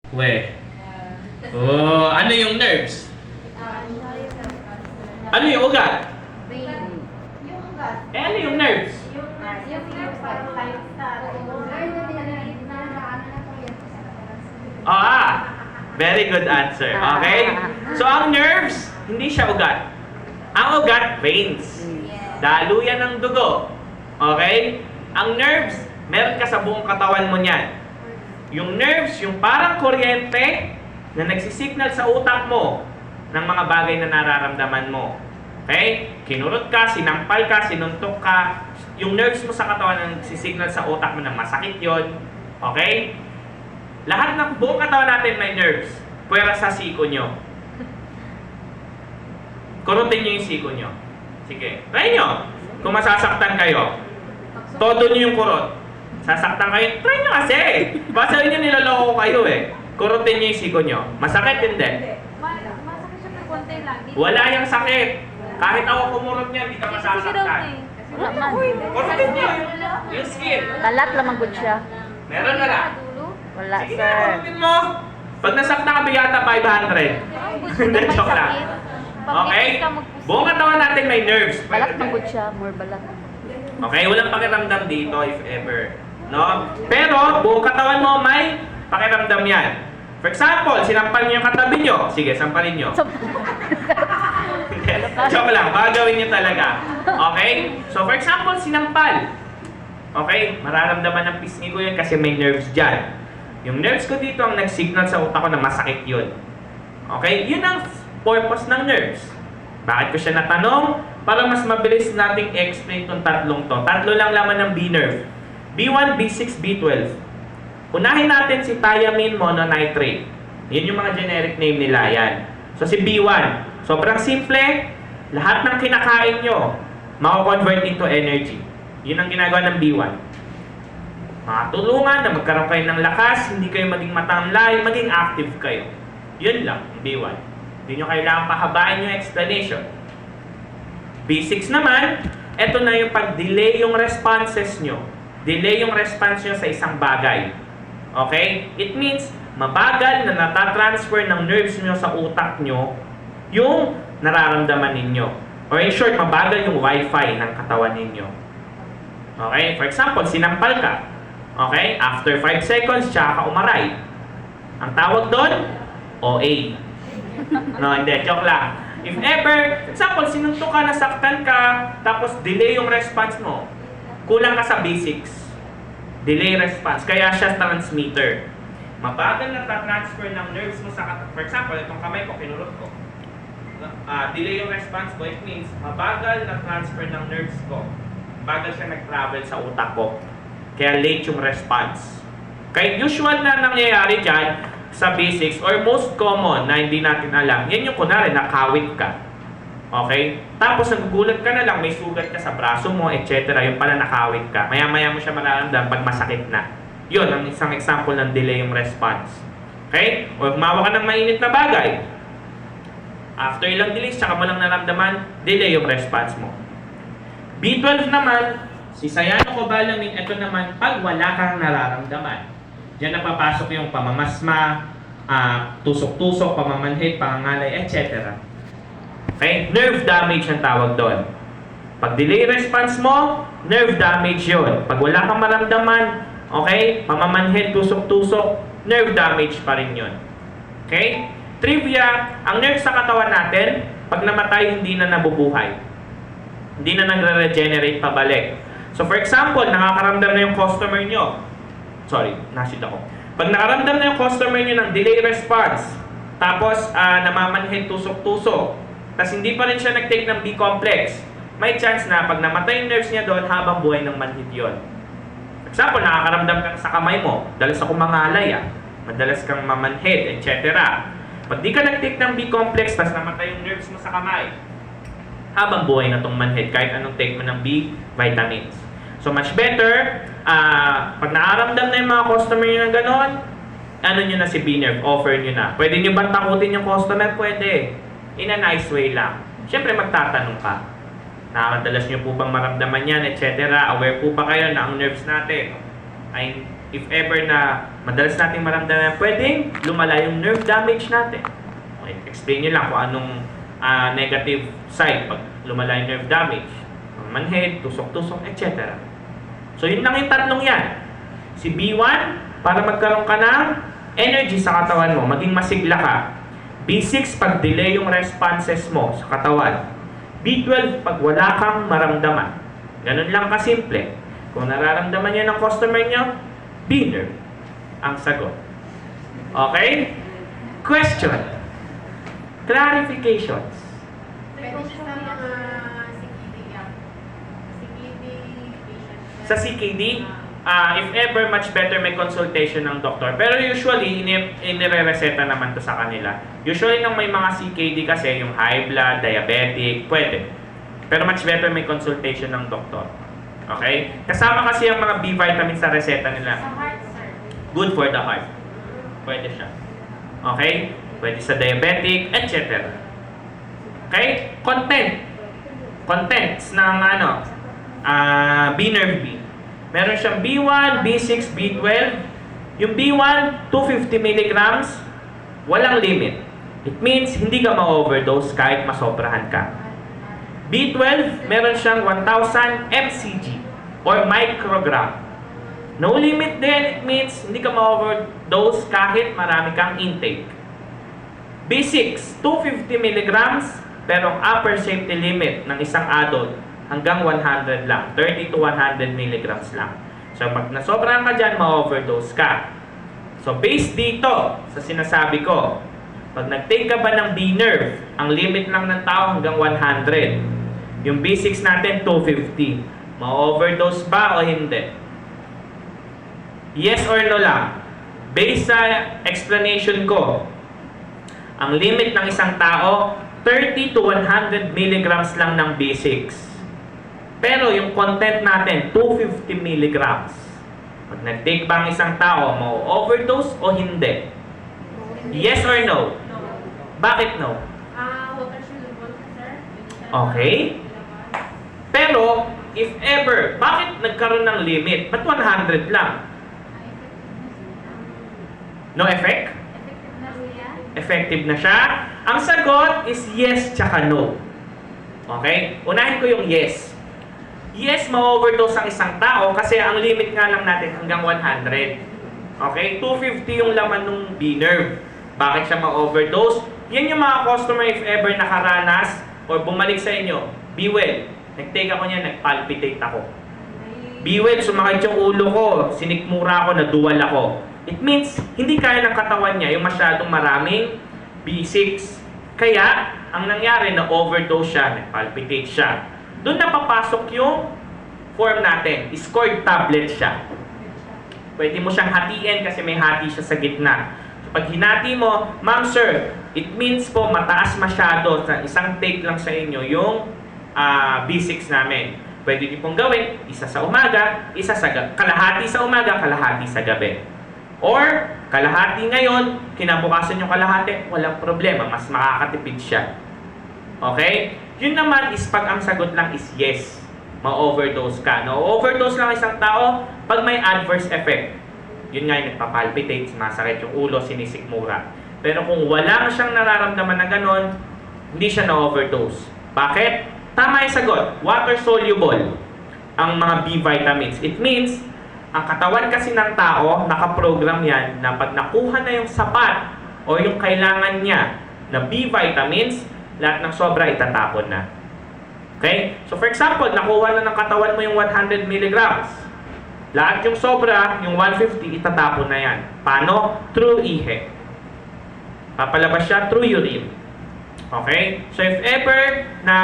We. Oh, ano yung nerves? Ano yung ugat? Eh, ano yung nerves? Very good answer. Okay? So, ang nerves, hindi siya ugat. Ang ugat, veins. Daluyan ng dugo. Okay? Ang nerves, meron ka sa buong katawan mo niyan. Yung nerves, yung parang kuryente na nagsisignal sa utak mo ng mga bagay na nararamdaman mo. Okay? Kinurot ka, sinampal ka, sinuntok ka. Yung nerves mo sa katawan na nagsisignal sa utak mo na masakit yon. Okay? Lahat ng buong katawan natin may nerves. Pwera sa siko nyo. Kurutin nyo yung siko nyo. Sige. Try nyo. Kung masasaktan kayo, todo nyo yung kurot. Sasaktan kayo, try nyo kasi. Basta nyo niloloko kayo eh. Kurutin nyo yung siko nyo. Masakit hindi? Masakit siya ng konti lang. Wala yung sakit. Kahit ako kumurot niya, hindi ka masasaktan. Wala man. Kurutin nyo yung skin. Talat lamang good siya. Meron na lang. Wala, Sige sir. na, kurutin mo. Pag nasaktan ka, bigata 500. Hindi, joke lang. Okay? Buong katawan natin may nerves. Balat man good siya. More balat. Okay? Walang pakiramdam dito if ever. No? Pero, buong katawan mo may pakiramdam yan. For example, sinampal niyo yung katabi niyo. Sige, sampalin niyo. Joke lang, baka gawin niyo talaga. Okay? So, for example, sinampal. Okay? Mararamdaman ng pisngi ko yun kasi may nerves dyan. Yung nerves ko dito ang nag-signal sa utak ko na masakit yun. Okay? Yun ang purpose ng nerves. Bakit ko siya natanong? Para mas mabilis nating explain itong tatlong to. Tatlo lang laman ng B-nerve. B1, B6, B12. Unahin natin si thiamine mononitrate. Yun yung mga generic name nila. Yan. So si B1. Sobrang simple. Lahat ng kinakain nyo, mako-convert into energy. Yun ang ginagawa ng B1. Makatulungan na magkaroon kayo ng lakas, hindi kayo maging matamlay, maging active kayo. Yun lang, B1. Hindi nyo kailangan pahabain yung explanation. B6 naman, eto na yung pag-delay yung responses nyo. Delay yung response nyo sa isang bagay. Okay? It means, mabagal na natatransfer ng nerves nyo sa utak nyo yung nararamdaman ninyo. Or in short, mabagal yung wifi ng katawan ninyo. Okay? For example, sinampal ka. Okay? After 5 seconds, tsaka ka umaray. Ang tawag doon, OA. No, hindi. Joke lang. If ever, for example, sinuntok ka, nasaktan ka, tapos delay yung response mo, kulang ka sa basics. Delay response. Kaya siya transmitter. Mabagal na transfer ng nerves mo sa katawan. For example, itong kamay ko, kinulot ko. Delay yung response ko, it means mabagal na transfer ng nerves ko. Bagal siya nag-travel sa utak ko. Kaya late yung response. Kaya usual na nangyayari dyan sa basics or most common na hindi natin alam, yan yung kunwari, nakawit ka. Okay? Tapos nagugulat ka na lang, may sugat ka sa braso mo, etc. Yung pala nakawit ka. Maya-maya mo siya mararamdaman pag masakit na. Yun, ang isang example ng delay yung response. Okay? O humawa ka ng mainit na bagay. After ilang delays, tsaka mo lang naramdaman, delay yung response mo. B12 naman, si cyanocobalamin, ito naman pag wala kang nararamdaman. Diyan napapasok yung pamamasma, tusok-tusok, pamamanhid, pangangalay, etc. Okay? Nerve damage ang tawag doon. Pag delay response mo, nerve damage yun. Pag wala kang maramdaman, okay, pamamanhid, tusok-tusok, nerve damage pa rin yun. Okay? Trivia, ang nerve sa katawan natin, pag namatay, hindi na nabubuhay. Hindi na nagre-regenerate pabalik. So for example, nakakaramdam na yung customer nyo. Sorry, nasid ako. Pag nakaramdam na yung customer nyo ng delay response, tapos namamanhid, tusok-tusok, tapos hindi pa rin siya nag-take ng B-complex, may chance na pag namatay yung nerves niya doon, habang buhay ng manhid yun. For example, nakakaramdam ka sa kamay mo, dalas ako mangalay, madalas kang mamanhid, etc. Pag di ka nag-take ng B-complex, tapos namatay yung nerves mo sa kamay, habang buhay na itong manhid, kahit anong take mo ng B vitamins. So much better, pag nakaramdam na yung mga customer nyo ng ganon, ano nyo na si B-nerve, offer nyo na. Pwede nyo ba takutin yung customer? Pwede. In a nice way lang. Siyempre magtatanong ka. Nakakadalas nyo po bang maramdaman yan, etc. Aware po pa kayo na ang nerves natin ay if ever na madalas nating maramdaman, pwedeng lumala yung nerve damage natin. Okay, explain nyo lang kung anong negative side pag lumala yung nerve damage. Manhead, tusok-tusok, etc. So yun lang yung tatlong yan. Si B1, para magkaroon ka ng energy sa katawan mo, maging masigla ka. B6, pag delay yung responses mo sa katawan. B12, pag wala kang maramdaman. Ganun lang kasimple. Kung nararamdaman nyo ng customer nyo, B-nerve ang sagot. Okay? Question. Clarifications. Pwede siya sa mga CKD patient. Sa CKD, if ever, much better may consultation ng doktor. Pero usually, inire-reseta naman to sa kanila. Usually, nung may mga CKD kasi, yung high blood, diabetic, pwede. Pero much better may consultation ng doktor. Okay? Kasama kasi ang mga B vitamins sa reseta nila. Sa heart, sir. Good for the heart. Pwede siya. Okay? Pwede sa diabetic, etc. Okay? Contents ng B-nerve B. Meron siyang B1, B6, B12. Yung B1, 250 mg, walang limit. It means hindi ka ma-overdose kahit masobrahan ka. B12, meron siyang 1,000 mcg or microgram. No limit din, it means hindi ka ma-overdose kahit marami kang intake. B6, 250 mg, pero ang upper safety limit ng isang adult hanggang 100 lang, 30 to 100 mg lang. So pag nasobrahan ka dyan, ma-overdose ka. So based dito sa sinasabi ko, pag nag-take ka ba ng B-nerve, ang limit lang ng tao hanggang 100. Yung B6 natin, 250. Ma-overdose ba o hindi? Yes or no lang. Based sa explanation ko, ang limit ng isang tao, 30 to 100 milligrams lang ng B6. Pero yung content natin, 250 milligrams. Pag nag-take ba ang isang tao, ma-overdose o hindi? Yes or no? No. Bakit no? Water soluble, sir. Okay. Pero, if ever, bakit nagkaroon ng limit? Ba't 100 lang? No effect? Effective na siya. Effective na siya? Ang sagot is yes tsaka no. Okay? Unahin ko yung yes. Yes, ma-overdose ang isang tao kasi ang limit nga lang natin hanggang 100. Okay? 250 yung laman ng B-nerve. Bakit siya ma-overdose? Yan yung mga customer if ever nakaranas or bumalik sa inyo. Be well. Nag-take ako niya, nag-palpitate ako. Be well, sumakit yung ulo ko, sinikmura ako, naduwal ako. It means, hindi kaya ng katawan niya yung masyadong maraming B6. Kaya, ang nangyari na overdose siya, nag-palpitate siya. Doon na papasok yung form natin. Scored tablet siya. Pwede mo siyang hatiin kasi may hati siya sa gitna. So, pag hinati mo, ma'am sir, it means po mataas masyado sa isang take lang sa inyo yung B6 namin. Pwede niyo pong gawin, isa sa umaga, isa sa kalahati sa umaga, kalahati sa gabi. Or, kalahati ngayon, kinabukasan yung kalahati, walang problema, mas makakatipid siya. Okay? Yun naman is pag ang sagot lang is yes, ma-overdose ka. No-overdose lang isang tao pag may adverse effect. Yun nga yung nagpapalpitate, masakit yung ulo, sinisikmura. Pero kung wala siyang nararamdaman na ganon, hindi siya na-overdose. Bakit? Tama yung sagot, water-soluble ang mga B vitamins. It means, ang katawan kasi ng tao, nakaprogram yan na pag nakuha na yung sapat o yung kailangan niya na B vitamins, lahat ng sobra itatapon na. Okay? So for example, nakuha na ng katawan mo yung 100 milligrams. Lahat yung sobra, yung 150, itatapon na yan. Paano? Through ihe. Papalabas siya through urine. Okay? So if ever na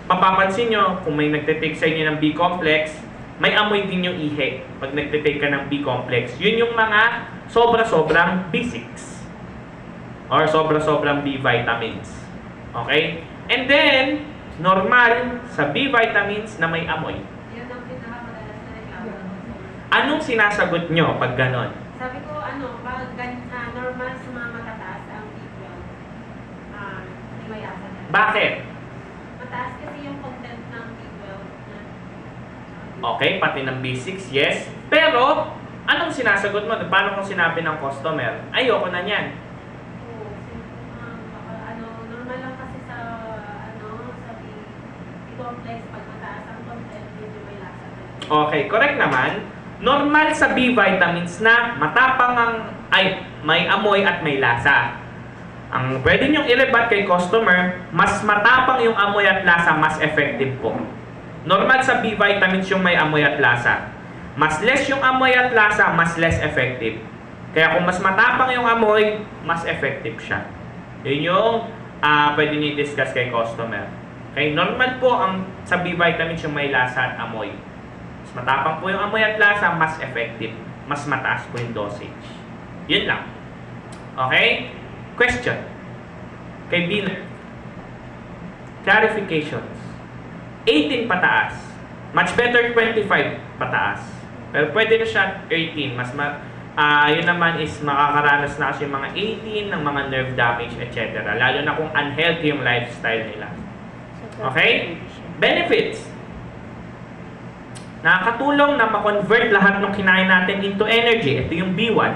mapapansin nyo, kung may nagtitake sa inyo ng B-complex, may amoy din yung ihe pag nagtitake ka ng B-complex. Yun yung mga sobra-sobrang B6 or sobra-sobrang B vitamins. Okay? And then, normal sa B vitamins na may amoy. Yan ang pinakamadalas na reklamo. Anong sinasagot nyo pag ganon? Sabi ko, pag normal sa mga matataas ang B12, himayasan na. Bakit? Mataas kasi yung content ng B12 na Okay, pati ng B6, yes. Pero, Anong sinasagot mo? Paano kung sinabi ng customer, ayoko na niyan? Oo, normal lang kasi sa complex pag mataas ang content, medyo may lasa talaga. Okay, correct naman. Normal sa B vitamins na matapang may amoy at may lasa. Ang pwede niyong i-rebut kay customer, mas matapang yung amoy at lasa, mas effective po. Normal sa B vitamins yung may amoy at lasa. Mas less yung amoy at lasa, mas less effective. Kaya kung mas matapang yung amoy, mas effective siya. Yun yung pwede niyo i-discuss kay customer. Okay, normal po ang sa B vitamins yung may lasa at amoy. Mas matapang po yung amoy at lasa, mas effective. Mas mataas po yung dosage. Yun lang. Okay? Question. Kay Biner. Clarifications. 18 pataas. Much better 25 pataas. Pero pwede na siya 18. Yun naman is makakaranas na kasi yung mga 18 ng mga nerve damage, etc. Lalo na kung unhealthy yung lifestyle nila. Okay? Benefits. Nakakatulong na ma-convert lahat ng kinain natin into energy. Ito yung B1.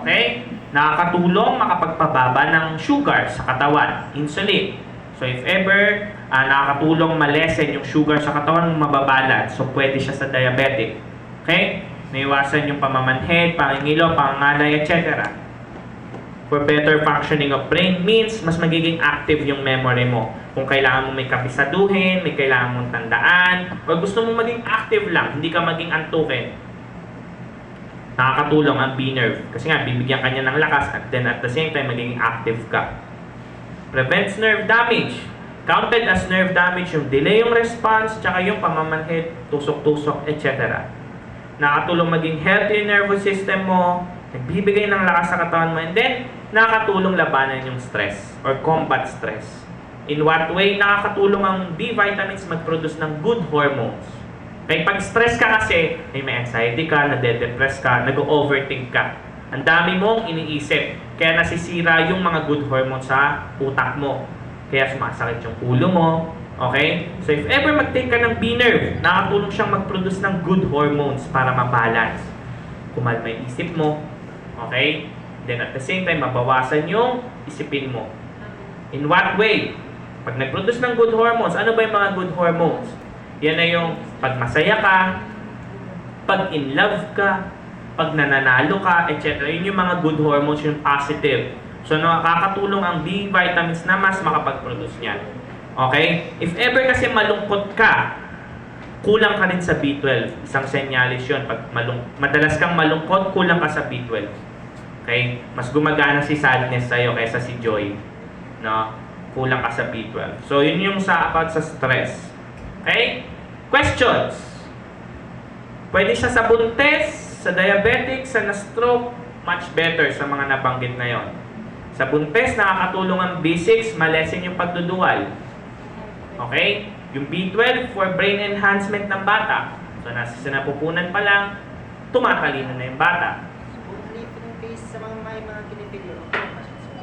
Okay? Nakakatulong makapagpababa ng sugar sa katawan, insulin. So if ever nakakatulong malesen yung sugar sa katawan, mababalance. So pwede siya sa diabetic. Okay? Naiwasan yung pamamanhid, pangingilo, pangangalay, etc. For better functioning of brain means mas magiging active yung memory mo. Kung kailangan mo may kapisaduhin, may kailangan mong tandaan, o gusto mo maging active lang, hindi ka maging antukin, nakakatulong ang B-nerve. Kasi nga, bibigyan ka niya ng lakas at then at the same time, magiging active ka. Prevents nerve damage. Counted as nerve damage yung delay yung response, tsaka yung pamamanhid, tusok-tusok, etc. Nakakatulong maging healthy yung nervous system mo, nagbibigay ng lakas sa katawan mo, and then, nakakatulong labanan yung stress or combat stress. In what way nakakatulong ang B vitamins mag-produce ng good hormones? Kaya pag stress ka kasi, may anxiety ka, nade-depress ka, nag-overthink ka. Ang dami mong iniisip. Kaya nasisira yung mga good hormones sa utak mo. Kaya sumasakit yung ulo mo. Okay? So if ever mag-take ka ng B-nerve, nakatulong siyang mag-produce ng good hormones para mabalance. Kumalma yung isip mo. Okay? Then at the same time, mabawasan yung isipin mo. In what way? Pag nag-produce ng good hormones, ano ba yung mga good hormones? Yan na yung pag masaya ka, pag in love ka, pag nananalo ka, etc. Yun yung mga good hormones, yung positive. So nakakatulong ang B vitamins na mas makapag-produce niyan. Okay? If ever kasi malungkot ka, kulang ka rin sa B12. Isang senyalis yun. Pag madalas kang malungkot, kulang ka sa B12. Okay? Mas gumagana si sadness sa'yo kaysa si joy. No? Kulang ka sa B12. So, yun yung about sa stress. Okay? Questions? Pwede siya sa buntes, sa diabetic, sa na-stroke, much better sa mga nabanggit na yon. Sa buntes, nakakatulong ang B6, malesen yung pagduduwal. Okay? Yung B12 for brain enhancement ng bata. So, nasa sinapupunan pa lang, tumatalino na yung bata. Sa mga kinipilyo.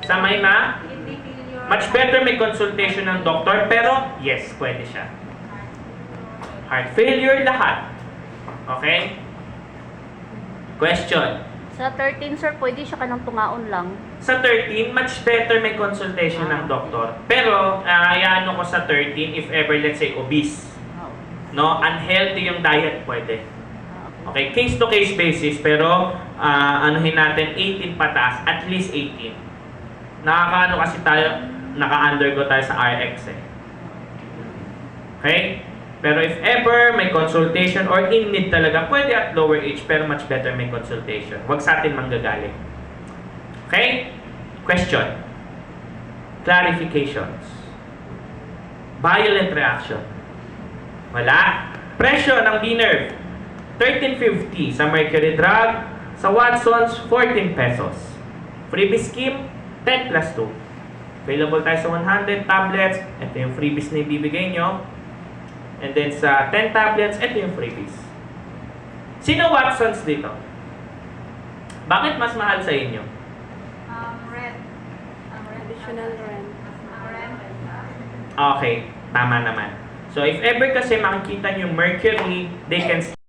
Sa may Kidney failure. much better may consultation ng doktor, pero yes, pwede siya. Heart failure, lahat. Okay? Question. Sa 13, sir, pwede siya kanang tungaon lang. Sa 13, much better may consultation ng doktor. Pero, ayaano ko sa 13, if ever, let's say, obese. Oh. No? Unhealthy yung diet, pwede. Ah, Okay, case-to-case basis, pero anuhin natin 18 pataas, at least 18. Nakakaano kasi tayo, naka-undergo tayo sa RX eh. Okay? Pero if ever may consultation or in need talaga, pwede at lower age, pero much better may consultation. Huwag sa atin manggagaling. Okay? Question. Clarifications. Violent reaction. Wala. Presyo ng B-nerve. 13.50 sa Mercury Drug, sa Watson's 14 pesos. Freebie scheme 10 plus 2. Available tayo sa 100 tablets, ito yung freebies na ibibigay nyo. And then sa 10 tablets, ito yung freebies. Sino Watson's dito? Bakit mas mahal sa inyo? Red. Additional rent. Red. Okay, tama naman. So if ever kasi makikita nyo Mercury, they can